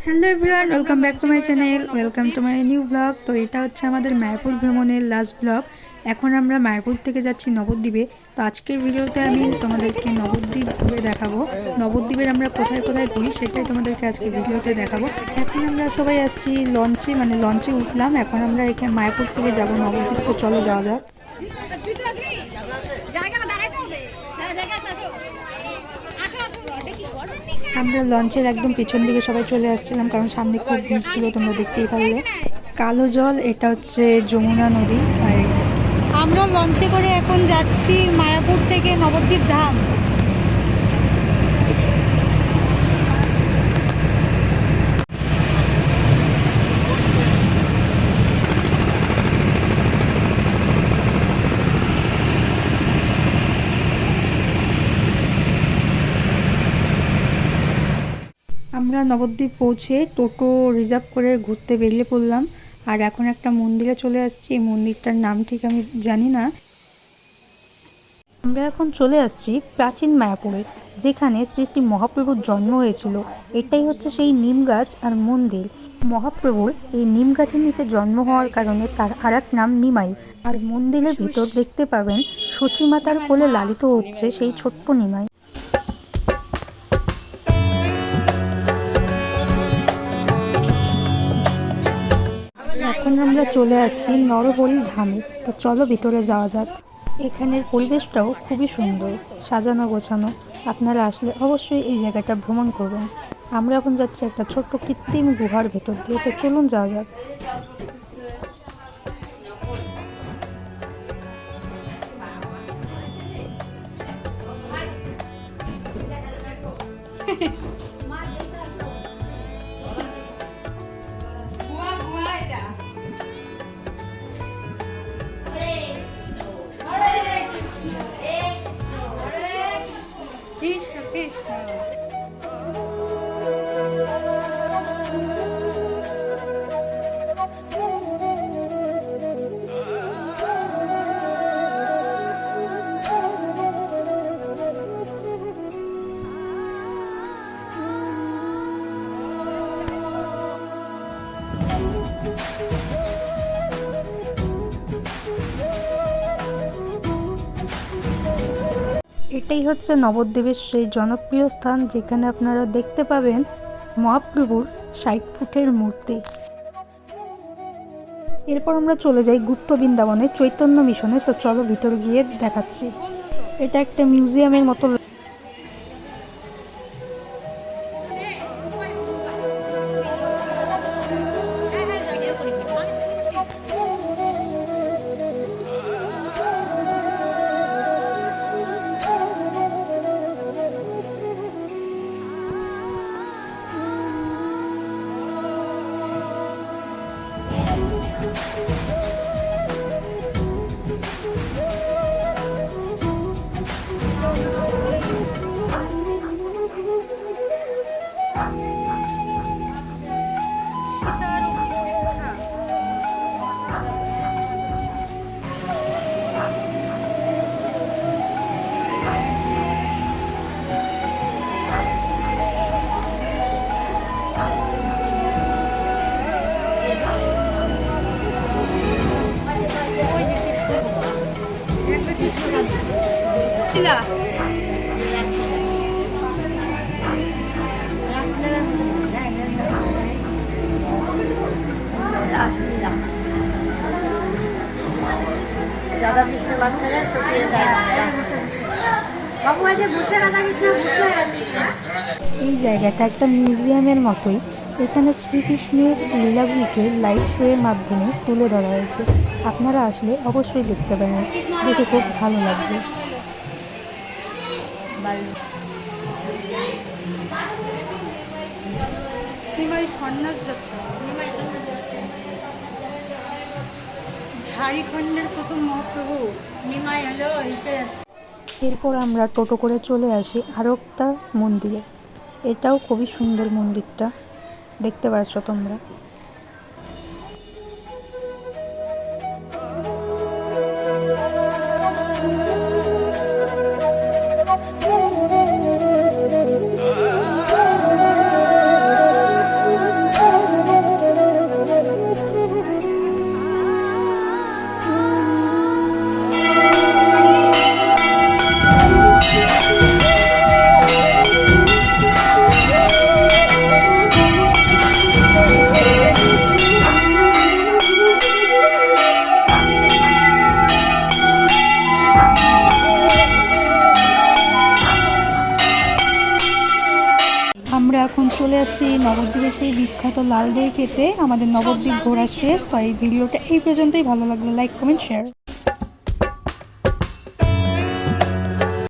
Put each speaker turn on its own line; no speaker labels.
Hello everyone, welcome back to my channel, welcome to my new blog. তো এটা হচ্ছে আমাদের মায়াপুর ভ্রমণের লাস্ট ব্লগ। এখন আমরা মায়াপুর থেকে যাচ্ছি নবদ্বীপে। তো আজকের ভিডিওতে আমি তোমাদেরকে নবদ্বীপ ঘুরে দেখাবো। নবদ্বীপের আমরা কোথায় কোথায় ঘুরি সেটাই তোমাদেরকে আজকে ভিডিওতে দেখাবো। এখন আমরা সবাই আসছি লঞ্চে, লঞ্চে উঠলাম। এখন আমরা এখানে মায়াপুর থেকে যাব নবদ্বীপ। তো চলো যাওয়া যাক। আমরা লঞ্চের একদম পিছন দিকে সবাই চলে আসছিলাম, কারণ সামনে খুব ভিড় ছিল, তোমরা দেখতেই পারলে। কালো জল, এটা হচ্ছে যমুনা নদী। আর আমরা লঞ্চে করে এখন যাচ্ছি মায়াপুর থেকে নবদ্বীপ ধাম। আমরা নবদ্বীপ পৌঁছে টোটো রিজার্ভ করে ঘুরতে বেরিয়ে পড়লাম। আর এখন একটা মন্দিরে চলে আসছি। এই মন্দিরটার নাম ঠিক আমি জানি না। আমরা এখন চলে আসছি প্রাচীন মায়াপুরে, যেখানে শ্রী শ্রী মহাপ্রভুর জন্ম হয়েছিল। এটাই হচ্ছে সেই নিম গাছ আর মন্দির। মহাপ্রভুর এই নিম গাছের নিচে জন্ম হওয়ার কারণে তার আর এক নাম নিমাই। আর মন্দিরের ভিতর দেখতে পাবেন সচী মাতার কোলে লালিত হচ্ছে সেই ছোট্ট নিমাই। এখন আমরা চলে আসছি নরহরি ধামে। তো চলো ভিতরে যাওয়া যাক। এখানের পরিবেশটাও খুবই সুন্দর, সাজানো গোছানো। আপনারা আসলে অবশ্যই এই জায়গাটা ভ্রমণ করবেন। আমরা এখন যাচ্ছি একটা ছোট্ট কৃত্রিম গুহার ভেতর দিয়ে। তো চলুন যাওয়া যাক। এটাই হচ্ছে নবদ্বীপের সেই জনপ্রিয় স্থান, যেখানে আপনারা দেখতে পাবেন মহাপ্রভুর 60 ফুটের মূর্তি। এরপর আমরা চলে যাই গুপ্ত বৃন্দাবনে চৈতন্য মিশনে। তো চলো ভিতরে গিয়ে দেখাচ্ছি। এটা একটা মিউজিয়ামের মতো। এই জায়গাটা একটা মিউজিয়ামের মতোই। এখানে শ্রীকৃষ্ণের লীলাগুলিকে লাইট শো এর মাধ্যমে তুলে ধরা হয়েছে। আপনারা আসলে অবশ্যই দেখতে পারেন, দেখে খুব ভালো লাগবে। ঝাড়খণ্ডের প্রথম মহাপ্রভু নিমাই হলো। এরপর আমরা টোটো করে চলে আসি আরও একটা মন্দিরে। এটাও খুবই সুন্দর মন্দিরটা, দেখতে পাচ্ছ তোমরা। আসছি নবদ্বীপে সেই বিখ্যাত লাল দই খেতে। আমাদের নবদ্বীপ ঘোরা শেষ। তো এই ভিডিওটা এই পর্যন্তই। ভালো লাগলে লাইক কমেন্ট শেয়ার।